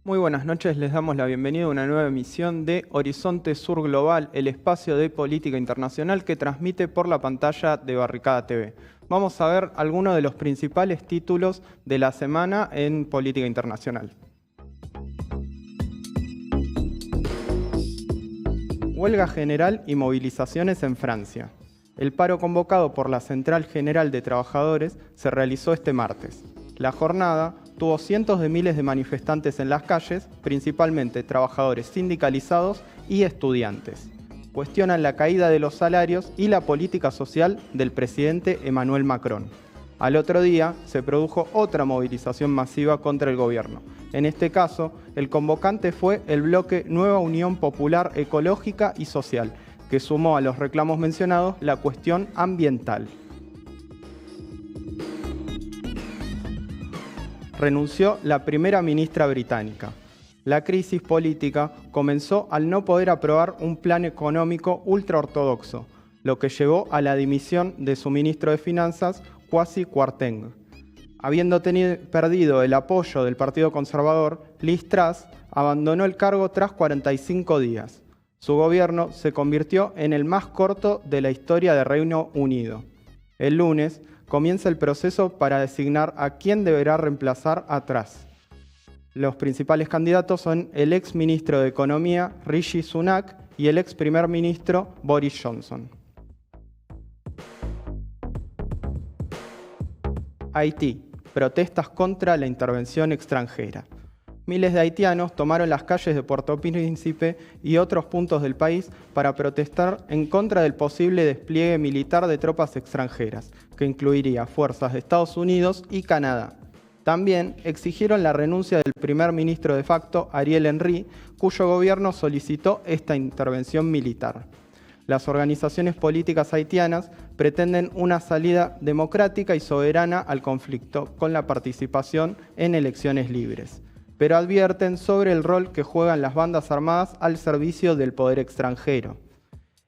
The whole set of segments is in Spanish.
Muy buenas noches, les damos la bienvenida a una nueva emisión de Horizonte Sur Global, el espacio de política internacional que transmite por la pantalla de Barricada TV. Vamos a ver algunos de los principales títulos de la semana en política internacional. Huelga general y movilizaciones en Francia. El paro convocado por la Central General de Trabajadores se realizó este martes. La jornada tuvo cientos de miles de manifestantes en las calles, principalmente trabajadores sindicalizados y estudiantes. Cuestionan la caída de los salarios y la política social del presidente Emmanuel Macron. Al otro día se produjo otra movilización masiva contra el gobierno. En este caso, el convocante fue el bloque Nueva Unión Popular Ecológica y Social, que sumó a los reclamos mencionados la cuestión ambiental. Renunció la primera ministra británica. La crisis política comenzó al no poder aprobar un plan económico ultraortodoxo, lo que llevó a la dimisión de su ministro de Finanzas, Kwasi Kwarteng. Habiendo perdido el apoyo del Partido Conservador, Liz Truss abandonó el cargo tras 45 días. Su gobierno se convirtió en el más corto de la historia del Reino Unido. El lunes comienza el proceso para designar a quién deberá reemplazar a Truss. Los principales candidatos son el ex ministro de Economía, Rishi Sunak, y el ex primer ministro, Boris Johnson. Haití. Protestas contra la intervención extranjera. Miles de haitianos tomaron las calles de Puerto Príncipe y otros puntos del país para protestar en contra del posible despliegue militar de tropas extranjeras, que incluiría fuerzas de Estados Unidos y Canadá. También exigieron la renuncia del primer ministro de facto, Ariel Henry, cuyo gobierno solicitó esta intervención militar. Las organizaciones políticas haitianas pretenden una salida democrática y soberana al conflicto, con la participación en elecciones libres, pero advierten sobre el rol que juegan las bandas armadas al servicio del poder extranjero.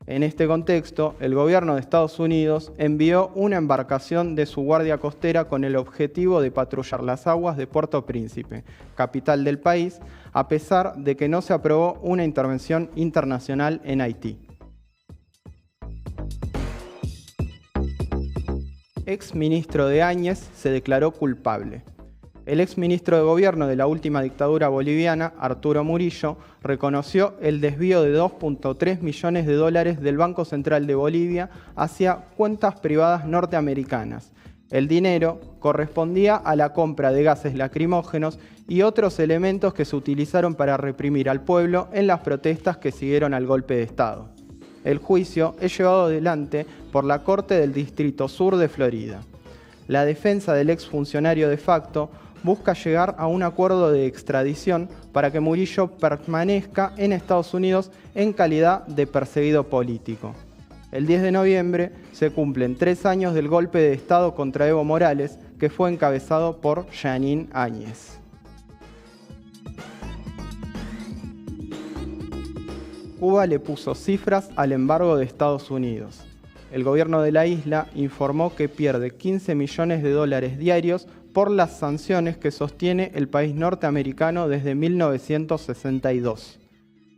En este contexto, el gobierno de Estados Unidos envió una embarcación de su guardia costera con el objetivo de patrullar las aguas de Puerto Príncipe, capital del país, a pesar de que no se aprobó una intervención internacional en Haití. Ex ministro de Áñez se declaró culpable. El ex ministro de Gobierno de la última dictadura boliviana, Arturo Murillo, reconoció el desvío de 2.3 millones de dólares del Banco Central de Bolivia hacia cuentas privadas norteamericanas. El dinero correspondía a la compra de gases lacrimógenos y otros elementos que se utilizaron para reprimir al pueblo en las protestas que siguieron al golpe de Estado. El juicio es llevado adelante por la Corte del Distrito Sur de Florida. La defensa del exfuncionario de facto busca llegar a un acuerdo de extradición para que Murillo permanezca en Estados Unidos en calidad de perseguido político. El 10 de noviembre se cumplen 3 años del golpe de Estado contra Evo Morales, que fue encabezado por Jeanine Áñez. Cuba le puso cifras al embargo de Estados Unidos. El gobierno de la isla informó que pierde 15 millones de dólares diarios por las sanciones que sostiene el país norteamericano desde 1962.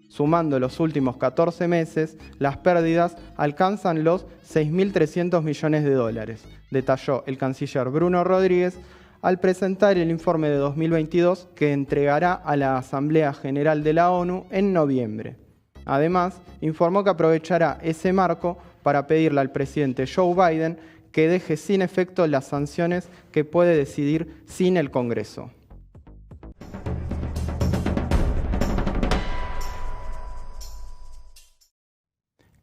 Sumando los últimos 14 meses, las pérdidas alcanzan los 6.300 millones de dólares, detalló el canciller Bruno Rodríguez al presentar el informe de 2022 que entregará a la Asamblea General de la ONU en noviembre. Además, informó que aprovechará ese marco para pedirle al presidente Joe Biden que deje sin efecto las sanciones que puede decidir sin el Congreso.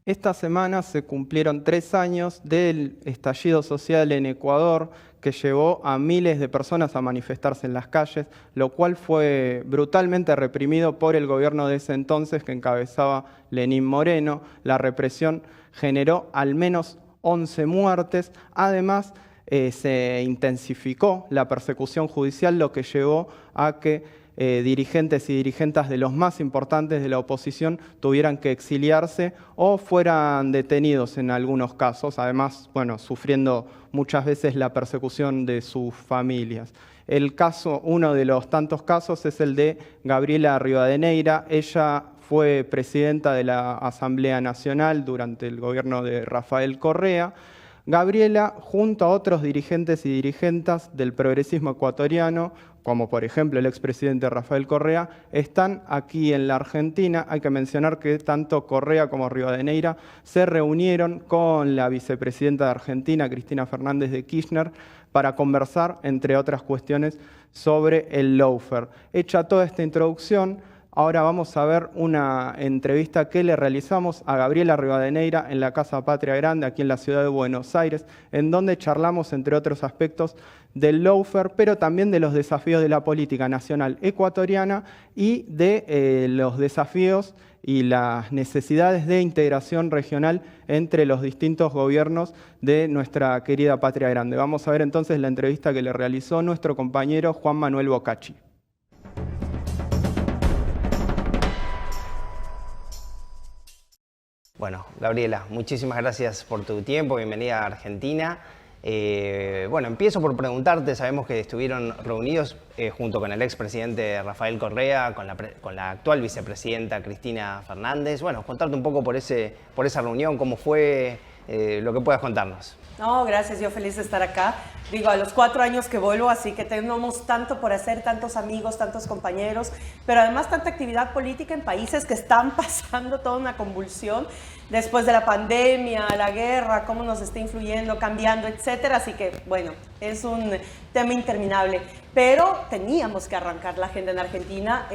Esta semana se cumplieron 3 años del estallido social en Ecuador, que llevó a miles de personas a manifestarse en las calles, lo cual fue brutalmente reprimido por el gobierno de ese entonces que encabezaba Lenín Moreno. La represión generó al menos 11 muertes. Además, se intensificó la persecución judicial, lo que llevó a que dirigentes y dirigentas de los más importantes de la oposición tuvieran que exiliarse o fueran detenidos en algunos casos, además, bueno, sufriendo muchas veces la persecución de sus familias. El caso, uno de los tantos casos, es el de Gabriela Rivadeneira. Ella fue presidenta de la Asamblea Nacional durante el gobierno de Rafael Correa. Gabriela, junto a otros dirigentes y dirigentas del progresismo ecuatoriano, como por ejemplo el expresidente Rafael Correa, están aquí en la Argentina. Hay que mencionar que tanto Correa como Rivadeneira se reunieron con la vicepresidenta de Argentina, Cristina Fernández de Kirchner, para conversar, entre otras cuestiones, sobre el lawfare. Hecha toda esta introducción, ahora vamos a ver una entrevista que le realizamos a Gabriela Rivadeneira en la Casa Patria Grande, aquí en la ciudad de Buenos Aires, en donde charlamos, entre otros aspectos, del lawfare, pero también de los desafíos de la política nacional ecuatoriana y de los desafíos y las necesidades de integración regional entre los distintos gobiernos de nuestra querida Patria Grande. Vamos a ver entonces la entrevista que le realizó nuestro compañero Juan Manuel Bocacci. Bueno, Gabriela, muchísimas gracias por tu tiempo, bienvenida a Argentina. Bueno, empiezo por preguntarte, sabemos que estuvieron reunidos junto con el expresidente Rafael Correa, con la actual vicepresidenta Cristina Fernández. Bueno, contarte un poco por esa reunión, cómo fue, lo que puedas contarnos. No, gracias, yo feliz de estar acá. Digo, a los 4 años que vuelvo, así que tenemos tanto por hacer, tantos amigos, tantos compañeros, pero además tanta actividad política en países que están pasando toda una convulsión después de la pandemia, la guerra, cómo nos está influyendo, cambiando, etcétera. Así que, bueno, es un tema interminable. Pero teníamos que arrancar la agenda en Argentina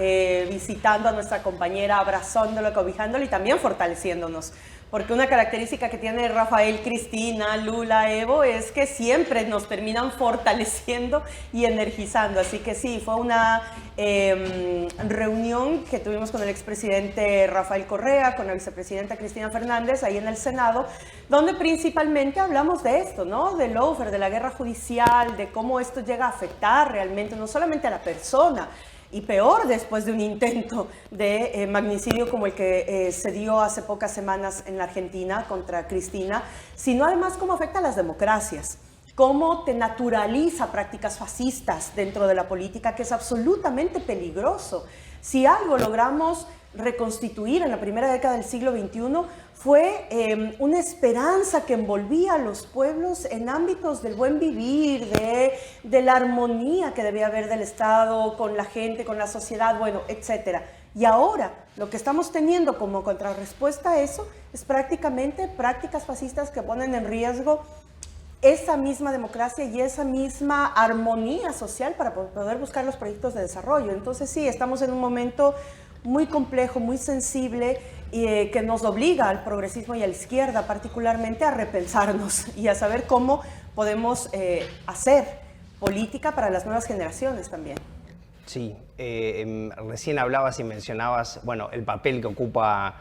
visitando a nuestra compañera, abrazándola, cobijándola y también fortaleciéndonos. Porque una característica que tiene Rafael, Cristina, Lula, Evo, es que siempre nos terminan fortaleciendo y energizando. Así que sí, fue una reunión que tuvimos con el expresidente Rafael Correa, con la vicepresidenta Cristina Fernández, ahí en el Senado, donde principalmente hablamos de esto, ¿no? Del lawfare, de la guerra judicial, de cómo esto llega a afectar realmente no solamente a la persona, y peor después de un intento de magnicidio como el que se dio hace pocas semanas en la Argentina contra Cristina, sino además cómo afecta a las democracias, cómo te naturaliza prácticas fascistas dentro de la política, que es absolutamente peligroso. Si algo logramos reconstituir en la primera década del siglo XXI fue una esperanza que envolvía a los pueblos en ámbitos del buen vivir, de la armonía que debía haber del Estado con la gente, con la sociedad, bueno, etc. Y ahora lo que estamos teniendo como contrarrespuesta a eso es prácticamente prácticas fascistas que ponen en riesgo esa misma democracia y esa misma armonía social para poder buscar los proyectos de desarrollo. Entonces sí, estamos en un momento muy complejo, muy sensible y que nos obliga al progresismo y a la izquierda particularmente a repensarnos y a saber cómo podemos hacer política para las nuevas generaciones también. Sí, recién hablabas y mencionabas, bueno, el papel que ocupa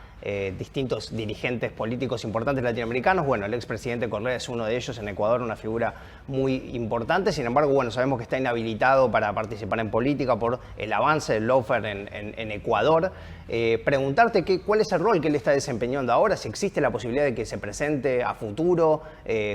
distintos dirigentes políticos importantes latinoamericanos. Bueno, el expresidente Correa es uno de ellos en Ecuador, una figura muy importante. Sin embargo, bueno, sabemos que está inhabilitado para participar en política por el avance del lawfare en Ecuador. Preguntarte cuál es el rol que él está desempeñando ahora, si existe la posibilidad de que se presente a futuro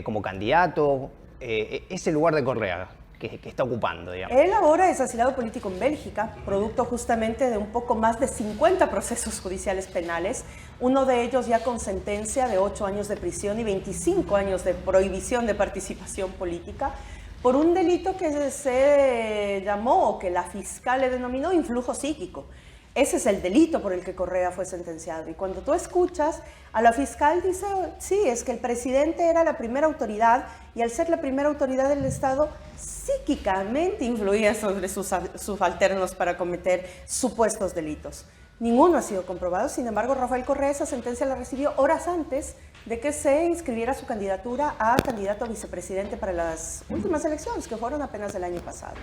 como candidato, ese lugar de Correa que está ocupando, digamos. Él ahora es asilado político en Bélgica, producto justamente de un poco más de 50 procesos judiciales penales, uno de ellos ya con sentencia de 8 años de prisión y 25 años de prohibición de participación política, por un delito que se llamó, o que la fiscal le denominó, influjo psíquico. Ese es el delito por el que Correa fue sentenciado. Y cuando tú escuchas a la fiscal, dice, sí, es que el presidente era la primera autoridad y al ser la primera autoridad del Estado, psíquicamente influía sobre sus subalternos para cometer supuestos delitos. Ninguno ha sido comprobado. Sin embargo, Rafael Correa esa sentencia la recibió horas antes de que se inscribiera su candidatura a candidato a vicepresidente para las últimas elecciones, que fueron apenas el año pasado.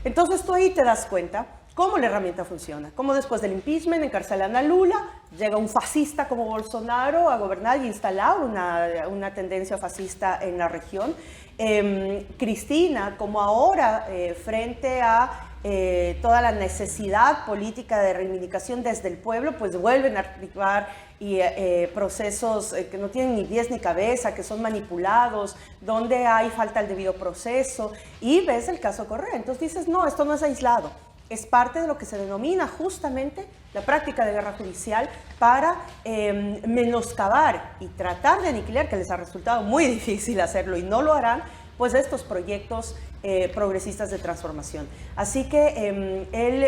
Entonces tú ahí te das cuenta cómo la herramienta funciona, cómo después del impeachment encarcelan a Lula, llega un fascista como Bolsonaro a gobernar y instalar una tendencia fascista en la región. Cristina, como ahora frente a toda la necesidad política de reivindicación desde el pueblo, pues vuelven a activar y procesos que no tienen ni pies ni cabeza, que son manipulados, donde hay falta del debido proceso, y ves el caso Correa. Entonces dices, no, esto no es aislado, es parte de lo que se denomina justamente la práctica de guerra judicial para menoscabar y tratar de aniquilar, que les ha resultado muy difícil hacerlo y no lo harán, pues estos proyectos progresistas de transformación. Así que él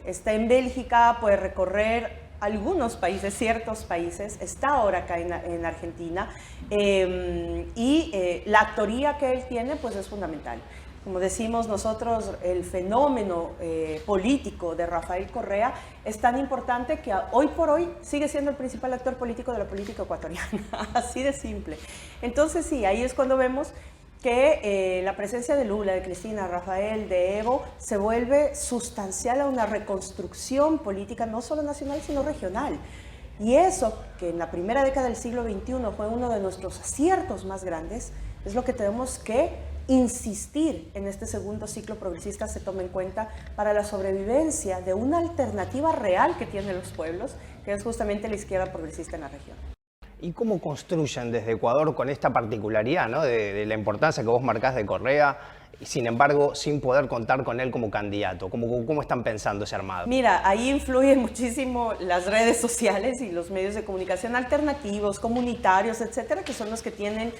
está en Bélgica, puede recorrer algunos países, ciertos países, está ahora acá en Argentina, y la actoría que él tiene pues es fundamental. Como decimos nosotros, el fenómeno político de Rafael Correa es tan importante que hoy por hoy sigue siendo el principal actor político de la política ecuatoriana, así de simple. Entonces sí, ahí es cuando vemos que la presencia de Lula, de Cristina, Rafael, de Evo, se vuelve sustancial a una reconstrucción política no solo nacional, sino regional. Y eso, que en la primera década del siglo XXI fue uno de nuestros aciertos más grandes, es lo que tenemos que insistir en este segundo ciclo progresista se tome en cuenta para la sobrevivencia de una alternativa real que tienen los pueblos, que es justamente la izquierda progresista en la región. ¿Y cómo construyen desde Ecuador con esta particularidad, ¿no? de la importancia que vos marcás de Correa, y sin embargo sin poder contar con él como candidato? ¿Cómo están pensando ese armado? Mira, ahí influyen muchísimo las redes sociales y los medios de comunicación alternativos, comunitarios, etcétera, que son los que tienen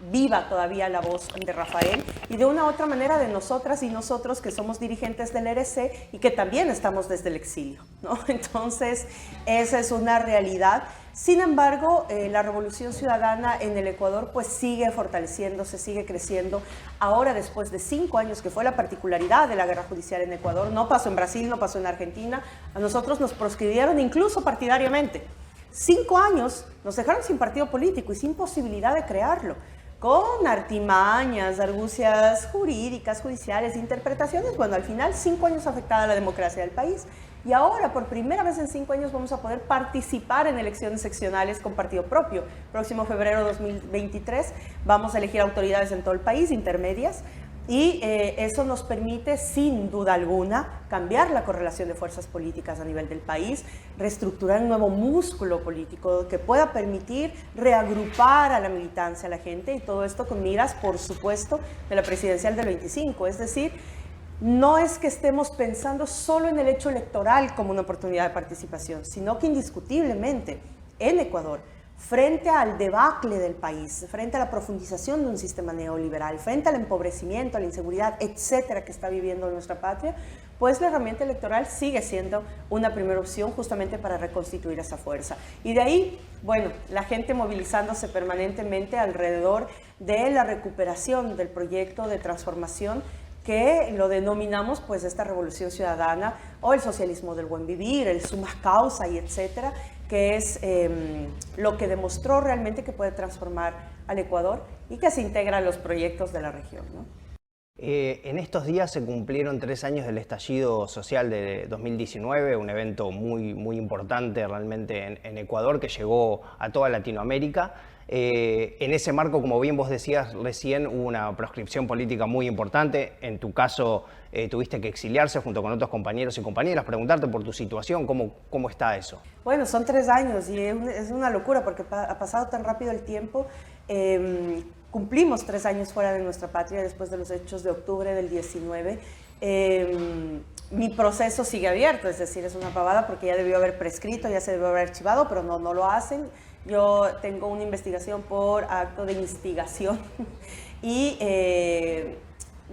viva todavía la voz de Rafael, y de una u otra manera de nosotras y nosotros que somos dirigentes del RC y que también estamos desde el exilio, ¿no? Entonces, esa es una realidad. Sin embargo, la revolución ciudadana en el Ecuador pues sigue fortaleciéndose, sigue creciendo. Ahora, después de 5 años, que fue la particularidad de la guerra judicial en Ecuador, no pasó en Brasil, no pasó en Argentina, a nosotros nos proscribieron incluso partidariamente. 5 años nos dejaron sin partido político y sin posibilidad de crearlo, con artimañas, argucias jurídicas, judiciales, interpretaciones. Bueno, al final 5 años afectada la democracia del país, y ahora por primera vez en 5 años vamos a poder participar en elecciones seccionales con partido propio. Próximo febrero de 2023 vamos a elegir autoridades en todo el país, intermedias, y eso nos permite, sin duda alguna, cambiar la correlación de fuerzas políticas a nivel del país, reestructurar un nuevo músculo político que pueda permitir reagrupar a la militancia, a la gente, y todo esto con miras, por supuesto, de la presidencial del 25. Es decir, no es que estemos pensando solo en el hecho electoral como una oportunidad de participación, sino que indiscutiblemente en Ecuador, frente al debacle del país, frente a la profundización de un sistema neoliberal, frente al empobrecimiento, a la inseguridad, etcétera, que está viviendo nuestra patria, pues la herramienta electoral sigue siendo una primera opción justamente para reconstituir esa fuerza. Y de ahí, bueno, la gente movilizándose permanentemente alrededor de la recuperación del proyecto de transformación que lo denominamos pues esta revolución ciudadana o el socialismo del buen vivir, el summa causa y etcétera, que es lo que demostró realmente que puede transformar al Ecuador y que se integra a los proyectos de la región, ¿no? En estos días se cumplieron 3 años del estallido social de 2019, un evento muy importante realmente en Ecuador que llegó a toda Latinoamérica. En ese marco, como bien vos decías recién, hubo una proscripción política muy importante. En tu caso, tuviste que exiliarse junto con otros compañeros y compañeras. Preguntarte por tu situación, ¿cómo está eso? Bueno, son 3 años y es una locura porque ha pasado tan rápido el tiempo. Cumplimos 3 años fuera de nuestra patria después de los hechos de octubre del 19. Mi proceso sigue abierto, es decir, es una pavada porque ya debió haber prescrito, ya se debió haber archivado, pero no lo hacen. Yo tengo una investigación por acto de instigación y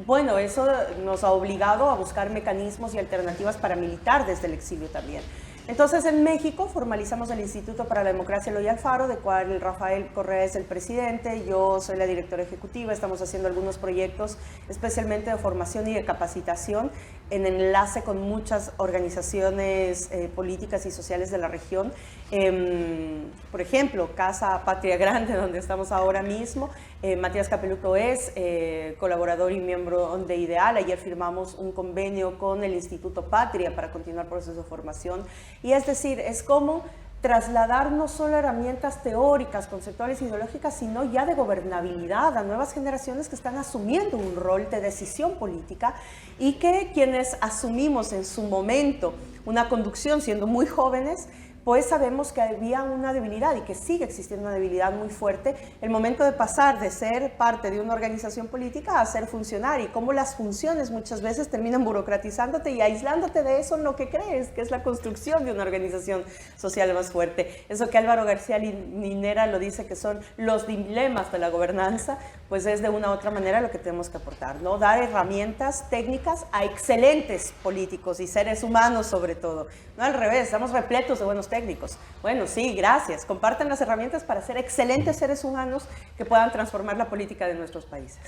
bueno, eso nos ha obligado a buscar mecanismos y alternativas para militar desde el exilio también. Entonces, en México formalizamos el Instituto para la Democracia Eloy Alfaro, del cual Rafael Correa es el presidente, yo soy la directora ejecutiva. Estamos haciendo algunos proyectos, especialmente de formación y de capacitación, en enlace con muchas organizaciones políticas y sociales de la región. Por ejemplo, Casa Patria Grande, donde estamos ahora mismo. Matías Capeluto es colaborador y miembro de IDEAL. Ayer firmamos un convenio con el Instituto Patria para continuar el proceso de formación. Y es decir, es como trasladar no solo herramientas teóricas, conceptuales, ideológicas, sino ya de gobernabilidad a nuevas generaciones que están asumiendo un rol de decisión política y que quienes asumimos en su momento una conducción siendo muy jóvenes, pues sabemos que había una debilidad y que sigue existiendo una debilidad muy fuerte el momento de pasar de ser parte de una organización política a ser funcionario, y cómo las funciones muchas veces terminan burocratizándote y aislándote de eso en lo que crees, que es la construcción de una organización social más fuerte. Eso que Álvaro García Linera lo dice que son los dilemas de la gobernanza, pues es de una u otra manera lo que tenemos que aportar, ¿no? Dar herramientas técnicas a excelentes políticos y seres humanos sobre todo, no al revés, estamos repletos de buenos técnicos. Bueno, sí, gracias. Compartan las herramientas para ser excelentes seres humanos que puedan transformar la política de nuestros países.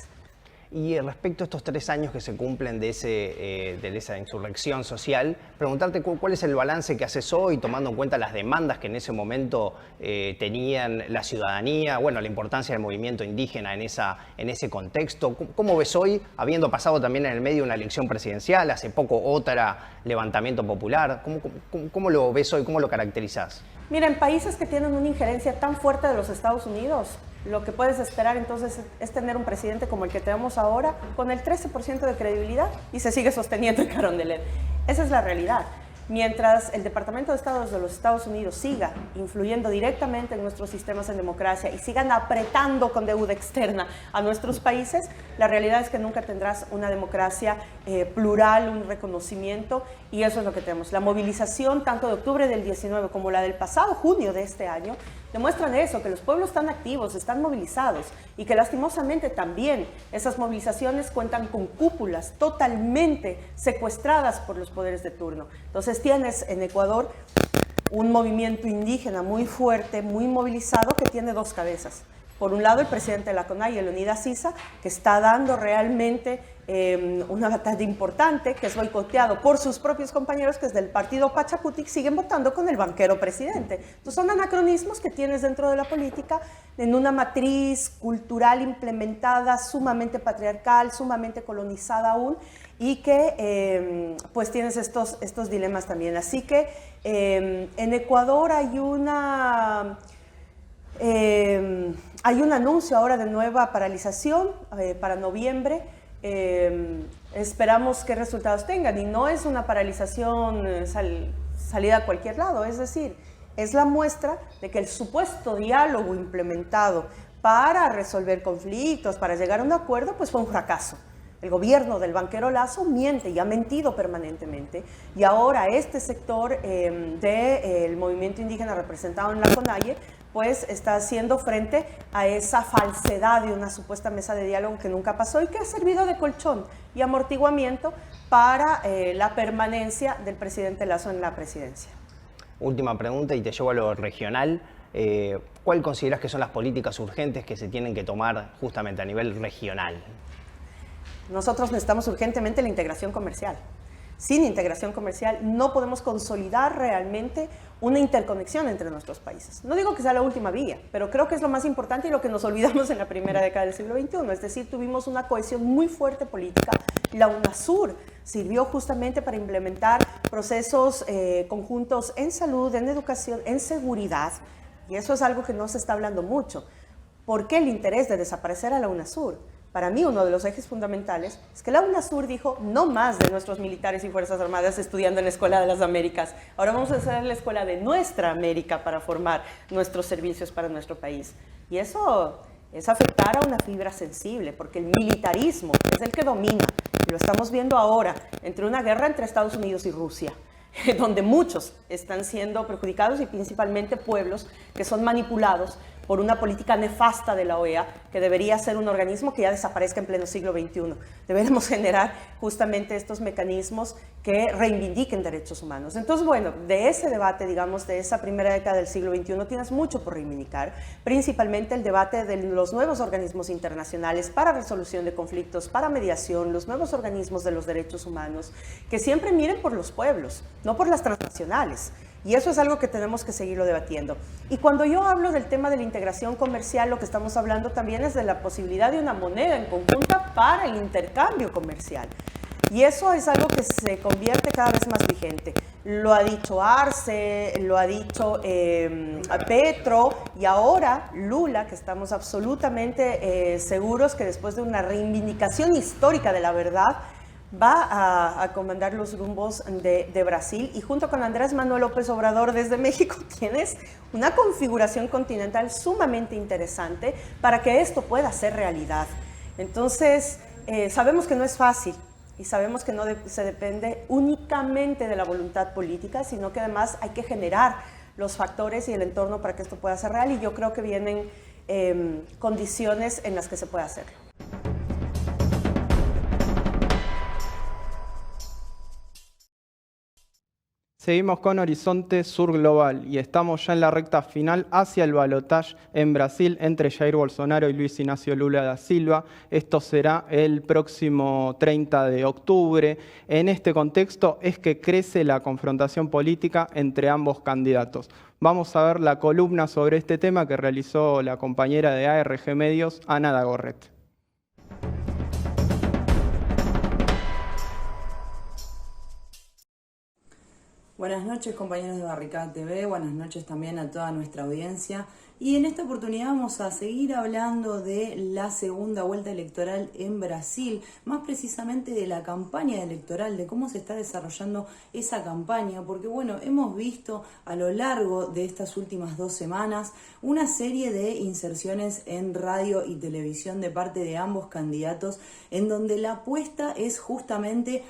Y respecto a estos 3 años que se cumplen de esa insurrección social, preguntarte cuál es el balance que haces hoy, tomando en cuenta las demandas que en ese momento tenían la ciudadanía, bueno, la importancia del movimiento indígena en ese contexto. ¿Cómo ves hoy, habiendo pasado también en el medio una elección presidencial, hace poco otra levantamiento popular? ¿Cómo lo ves hoy? ¿Cómo lo caracterizás? Mira, en países que tienen una injerencia tan fuerte de los Estados Unidos, lo que puedes esperar entonces es tener un presidente como el que tenemos ahora, con el 13% de credibilidad, y se sigue sosteniendo el Carondelet. Esa es la realidad. Mientras el Departamento de Estado de los Estados Unidos siga influyendo directamente en nuestros sistemas en democracia y sigan apretando con deuda externa a nuestros países, la realidad es que nunca tendrás una democracia plural, un reconocimiento, y eso es lo que tenemos. La movilización tanto de octubre del 19 como la del pasado junio de este año demuestran eso, que los pueblos están activos, están movilizados, y que lastimosamente también esas movilizaciones cuentan con cúpulas totalmente secuestradas por los poderes de turno. Entonces tienes en Ecuador un movimiento indígena muy fuerte, muy movilizado, que tiene dos cabezas. Por un lado, el presidente de la CONAIE, Leonidas Sisa, que está dando realmente una batalla importante, que es boicoteado por sus propios compañeros, que es del partido Pachacutic, siguen votando con el banquero presidente. Entonces son anacronismos que tienes dentro de la política en una matriz cultural implementada, sumamente patriarcal, sumamente colonizada aún, y que pues tienes estos dilemas también. Así que en Ecuador hay un anuncio ahora de nueva paralización para noviembre. Esperamos qué resultados tengan, y no es una paralización salida a cualquier lado, es decir, es la muestra de que el supuesto diálogo implementado para resolver conflictos, para llegar a un acuerdo, pues fue un fracaso. El gobierno del banquero Lasso miente y ha mentido permanentemente, y ahora este sector del movimiento indígena representado en la CONAIE pues está haciendo frente a esa falsedad de una supuesta mesa de diálogo que nunca pasó y que ha servido de colchón y amortiguamiento para la permanencia del presidente Lasso en la presidencia. Última pregunta, y te llevo a lo regional. ¿Cuál consideras que son las políticas urgentes que se tienen que tomar justamente a nivel regional? Nosotros necesitamos urgentemente la integración comercial. Sin integración comercial no podemos consolidar realmente una interconexión entre nuestros países. No digo que sea la última vía, pero creo que es lo más importante y lo que nos olvidamos en la primera década del siglo XXI. Es decir, tuvimos una cohesión muy fuerte política. La UNASUR sirvió justamente para implementar procesos conjuntos en salud, en educación, en seguridad, y eso es algo que no se está hablando mucho. ¿Por qué el interés de desaparecer a la UNASUR? Para mí, uno de los ejes fundamentales es que la UNASUR dijo: no más de nuestros militares y fuerzas armadas estudiando en la Escuela de las Américas. Ahora vamos a hacer la Escuela de nuestra América para formar nuestros servicios para nuestro país. Y eso es afectar a una fibra sensible, porque el militarismo es el que domina. Y lo estamos viendo ahora, entre una guerra entre Estados Unidos y Rusia, donde muchos están siendo perjudicados, y principalmente pueblos que son manipulados por una política nefasta de la OEA, que debería ser un organismo que ya desaparezca en pleno siglo XXI. Deberemos generar justamente estos mecanismos que reivindiquen derechos humanos. Entonces, bueno, de ese debate, digamos, de esa primera década del siglo XXI, tienes mucho por reivindicar, principalmente el debate de los nuevos organismos internacionales para resolución de conflictos, para mediación, los nuevos organismos de los derechos humanos, que siempre miren por los pueblos, no por las transnacionales. Y eso es algo que tenemos que seguirlo debatiendo. Y cuando yo hablo del tema de la integración comercial, lo que estamos hablando también es de la posibilidad de una moneda en conjunta para el intercambio comercial. Y eso es algo que se convierte cada vez más vigente. lo ha dicho Arce, lo ha dicho Petro, y ahora Lula, que estamos absolutamente seguros que después de una reivindicación histórica de la verdad, va a comandar los rumbos de Brasil, y junto con Andrés Manuel López Obrador desde México tienes una configuración continental sumamente interesante para que esto pueda ser realidad. Entonces, sabemos que no es fácil y sabemos que no se depende únicamente de la voluntad política, sino que además hay que generar los factores y el entorno para que esto pueda ser real, y yo creo que vienen condiciones en las que se puede hacerlo. Seguimos con Horizonte Sur Global y estamos ya en la recta final hacia el balotaje en Brasil entre Jair Bolsonaro y Luis Inácio Lula da Silva. Esto será el próximo 30 de octubre. En este contexto es que crece la confrontación política entre ambos candidatos. Vamos a ver la columna sobre este tema que realizó la compañera de ARG Medios, Ana Dagorret. Buenas noches, compañeros de Barricada TV, buenas noches también a toda nuestra audiencia. Y en esta oportunidad vamos a seguir hablando de la segunda vuelta electoral en Brasil, más precisamente de la campaña electoral, de cómo se está desarrollando esa campaña, porque bueno, hemos visto a lo largo de estas últimas 2 semanas una serie de inserciones en radio y televisión de parte de ambos candidatos, en donde la apuesta es justamente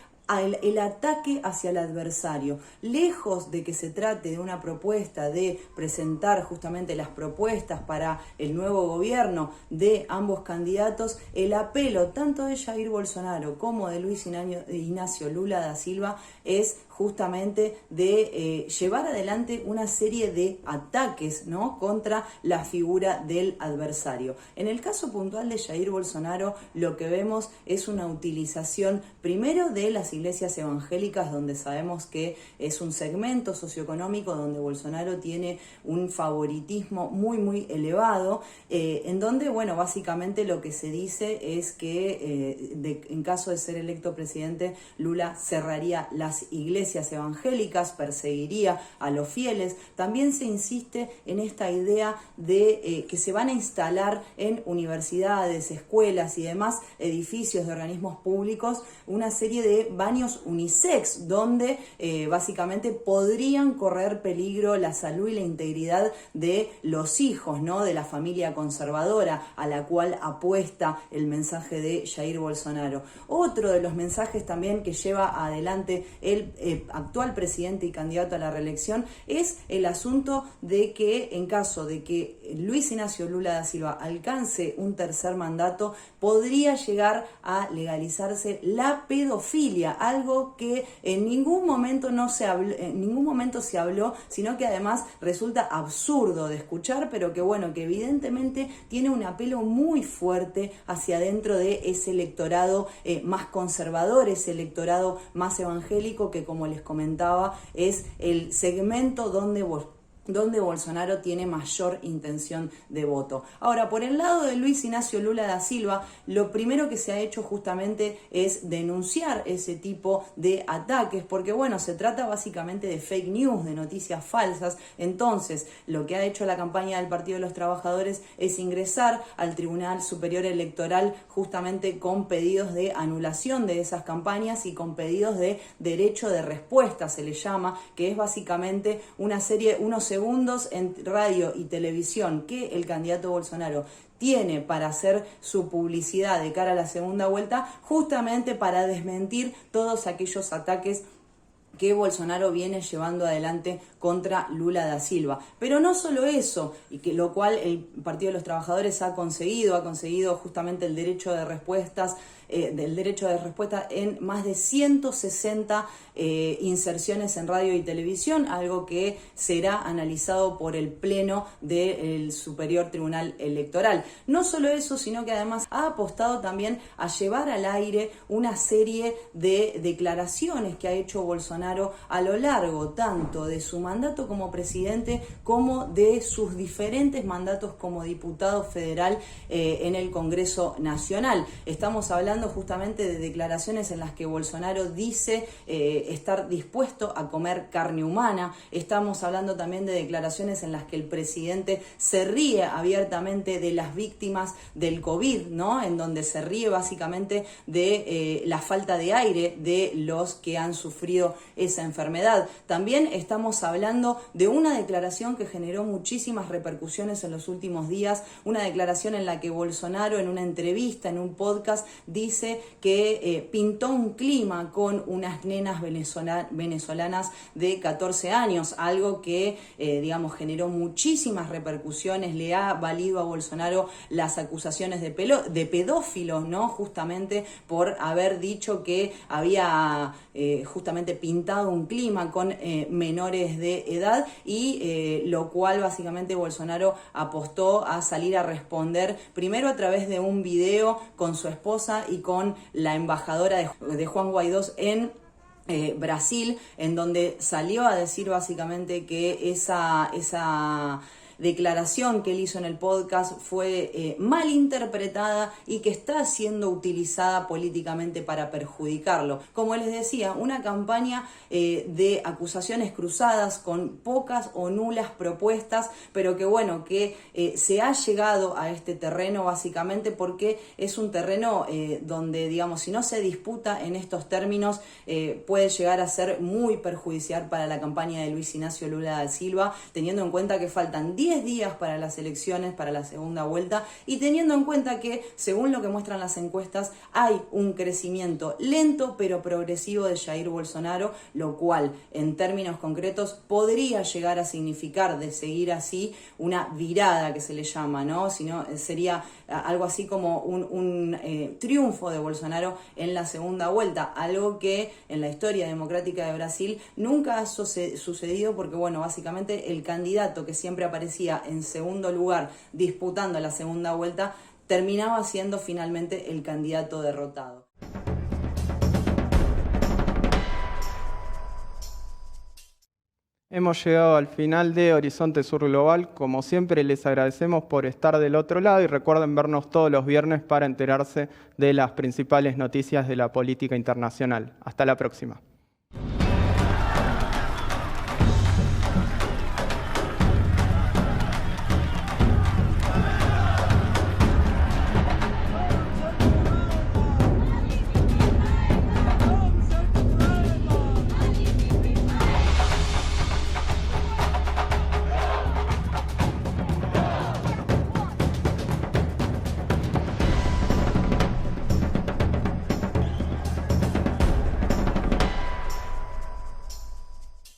el ataque hacia el adversario. Lejos de que se trate de una propuesta de presentar justamente las propuestas para el nuevo gobierno de ambos candidatos, el apelo tanto de Jair Bolsonaro como de Luis Inácio Lula da Silva es justamente de llevar adelante una serie de ataques, ¿no?, contra la figura del adversario. En el caso puntual de Jair Bolsonaro, lo que vemos es una utilización primero de las iglesias evangélicas, donde sabemos que es un segmento socioeconómico donde Bolsonaro tiene un favoritismo muy elevado, en donde, bueno, básicamente lo que se dice es que en caso de ser electo presidente, Lula cerraría las iglesias evangélicas, perseguiría a los fieles. También se insiste en esta idea de que se van a instalar en universidades, escuelas y demás edificios de organismos públicos una serie de baños unisex, donde básicamente podrían correr peligro la salud y la integridad de los hijos, ¿no?, de la familia conservadora a la cual apuesta el mensaje de Jair Bolsonaro. Otro de los mensajes también que lleva adelante el actual presidente y candidato a la reelección es el asunto de que en caso de que Luis Inácio Lula da Silva alcance un tercer mandato, podría llegar a legalizarse la pedofilia, algo que en ningún momento se habló, sino que además resulta absurdo de escuchar, pero que bueno, que evidentemente tiene un apelo muy fuerte hacia adentro de ese electorado más conservador, ese electorado más evangélico, que como les comentaba es el segmento donde Bolsonaro tiene mayor intención de voto. Ahora, por el lado de Luis Inácio Lula da Silva, lo primero que se ha hecho justamente es denunciar ese tipo de ataques, porque bueno, se trata básicamente de fake news, de noticias falsas. Entonces, lo que ha hecho la campaña del Partido de los Trabajadores es ingresar al Tribunal Superior Electoral justamente con pedidos de anulación de esas campañas y con pedidos de derecho de respuesta, se le llama, que es básicamente unos segundos en radio y televisión que el candidato Bolsonaro tiene para hacer su publicidad de cara a la segunda vuelta, justamente para desmentir todos aquellos ataques que Bolsonaro viene llevando adelante contra Lula da Silva. Pero no solo eso, y que lo cual el Partido de los Trabajadores ha conseguido justamente el derecho de respuesta en más de 160 inserciones en radio y televisión, algo que será analizado por el Pleno del Superior Tribunal Electoral. No solo eso, sino que además ha apostado también a llevar al aire una serie de declaraciones que ha hecho Bolsonaro a lo largo tanto de su mandato como presidente como de sus diferentes mandatos como diputado federal en el Congreso Nacional. Estamos hablando hablando justamente de declaraciones en las que Bolsonaro dice estar dispuesto a comer carne humana. Estamos hablando también de declaraciones en las que el presidente se ríe abiertamente de las víctimas del COVID, ¿no? En donde se ríe básicamente de la falta de aire de los que han sufrido esa enfermedad. También estamos hablando de una declaración que generó muchísimas repercusiones en los últimos días, una declaración en la que Bolsonaro en una entrevista, en un podcast, dice que pintó un clima con unas nenas venezolanas de 14 años, algo que, generó muchísimas repercusiones, le ha valido a Bolsonaro las acusaciones de pedófilos, ¿no? Justamente por haber dicho que había justamente pintado un clima con menores de edad y lo cual básicamente Bolsonaro apostó a salir a responder primero a través de un video con su esposa y con la embajadora de Juan Guaidó en Brasil, en donde salió a decir básicamente que esa declaración que él hizo en el podcast fue mal interpretada y que está siendo utilizada políticamente para perjudicarlo. Como les decía, una campaña de acusaciones cruzadas con pocas o nulas propuestas, pero que se ha llegado a este terreno básicamente porque es un terreno donde, si no se disputa en estos términos, puede llegar a ser muy perjudicial para la campaña de Luis Ignacio Lula da Silva, teniendo en cuenta que faltan 10 días para las elecciones, para la segunda vuelta, y teniendo en cuenta que, según lo que muestran las encuestas, hay un crecimiento lento pero progresivo de Jair Bolsonaro, lo cual, en términos concretos, podría llegar a significar, de seguir así, una virada que se le llama, ¿no? Sino sería algo así como un triunfo de Bolsonaro en la segunda vuelta, algo que en la historia democrática de Brasil nunca ha sucedido porque, básicamente el candidato que siempre aparecía en segundo lugar disputando la segunda vuelta terminaba siendo finalmente el candidato derrotado. Hemos llegado al final de Horizonte Sur Global. Como siempre, les agradecemos por estar del otro lado y recuerden vernos todos los viernes para enterarse de las principales noticias de la política internacional. Hasta la próxima.